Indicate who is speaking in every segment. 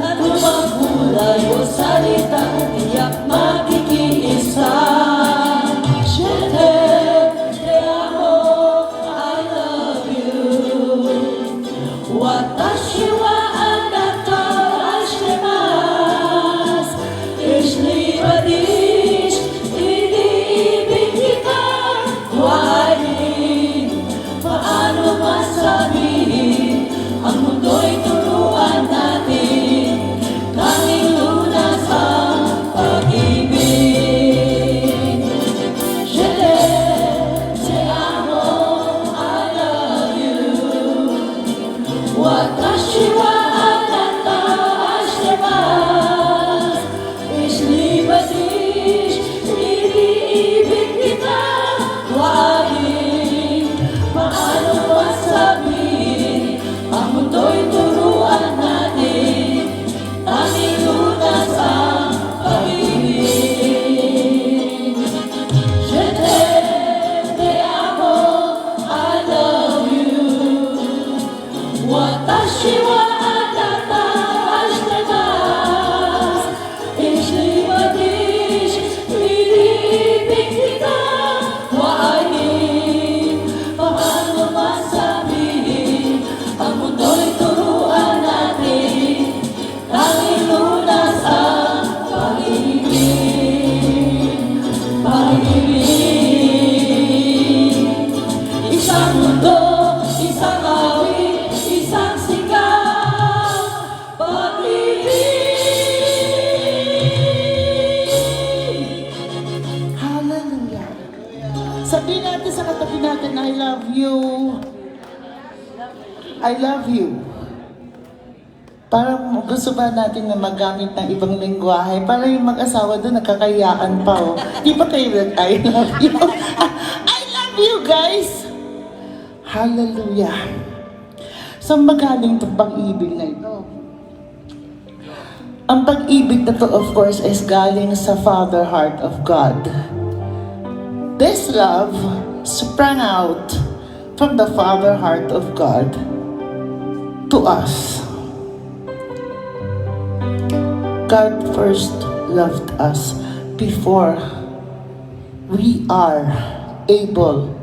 Speaker 1: at lumagulay o salita, tiyak magkikiisa. Te amo, I love you. Watashi wa anata ashitemasu. Ich liebe dich, iniibig kita. Why? Paano masabihin? Ang mundo'y turuan natin. Tanging lunas ang pag-ibig. Te amo, I love you. Watashi wa anata ashitemasu. Ich liebe dich, iniibig kita. Why? Paano masabihin? Ang mundo'y turuan natin. Tanging lunas ang pag-ibig. Te amo, I love you. Watashi wa anata ashitemasu. Ich liebe dich, iniibig kita. Why? Paano masabihin? Ang mundo'y turuan natin. Tanging lunas ang pag-ibig. Pag-ibig. Isang mundo, isang awit, isang sigaw. Pag-ibig.
Speaker 2: Hallelujah. Sabihin natin sa katabi natin, I love you. I love you. Parang gusto ba natin na magamit ng ibang lengguwahe? Para yung mag-asawa doon, nakakayaan pa, oh. Di ba kayo I love you? I love you, guys! Hallelujah. Saan magaling itong pag-ibig na ito? Ang pag-ibig na to, of course, is galing sa Father Heart of God. This love sprang out from the Father Heart of God to us. God first loved us before we are able,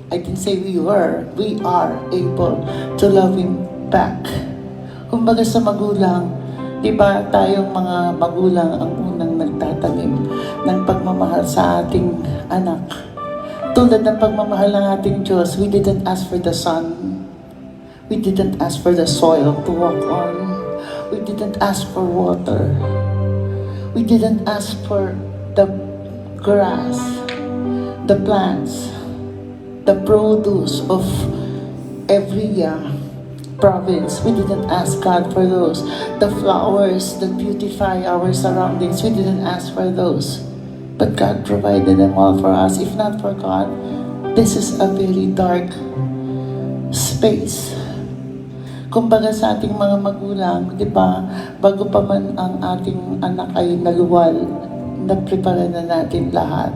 Speaker 2: I didn't say we were, we are able to love Him back. Kumbaga sa magulang, di ba tayong mga magulang ang unang nagtatanim ng pagmamahal sa ating anak. Tulad ng pagmamahal ng ating Diyos, we didn't ask for the sun. We didn't ask for the soil to walk on. We didn't ask for water. We didn't ask for the grass, the plants, the produce of every province. We didn't ask God for those. The flowers that beautify our surroundings, we didn't ask for those. But God provided them all for us. If not for God, this is a very dark space. Kumbaga sa ating mga magulang, di ba, bago pa man ang ating anak ay naluwal, nagprepara na natin lahat.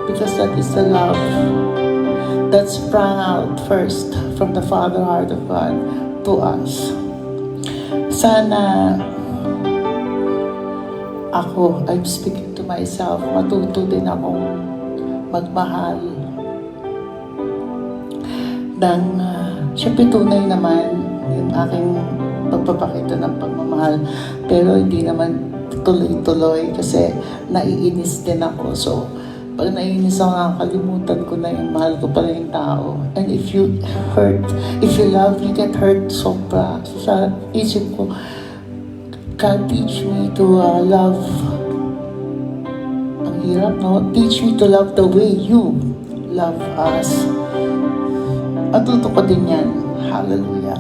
Speaker 2: Because that is the love that sprang out first from the Father Heart of God to us. Sana ako, I'm speaking to myself, matuto din akong magmahal ng siyempre tunay naman yung aking pagpapakita ng pagmamahal, pero hindi naman tuloy-tuloy kasi naiinis din ako. So pag naiinis ako, nakakalimutan ko na yung mahal ko pala yung tao. And if you hurt, if you love, you get hurt sobra. So sa isip ko, God, teach me to love. Ang hirap, no? Teach me to love the way you love us. Matuto ko din yan. Hallelujah.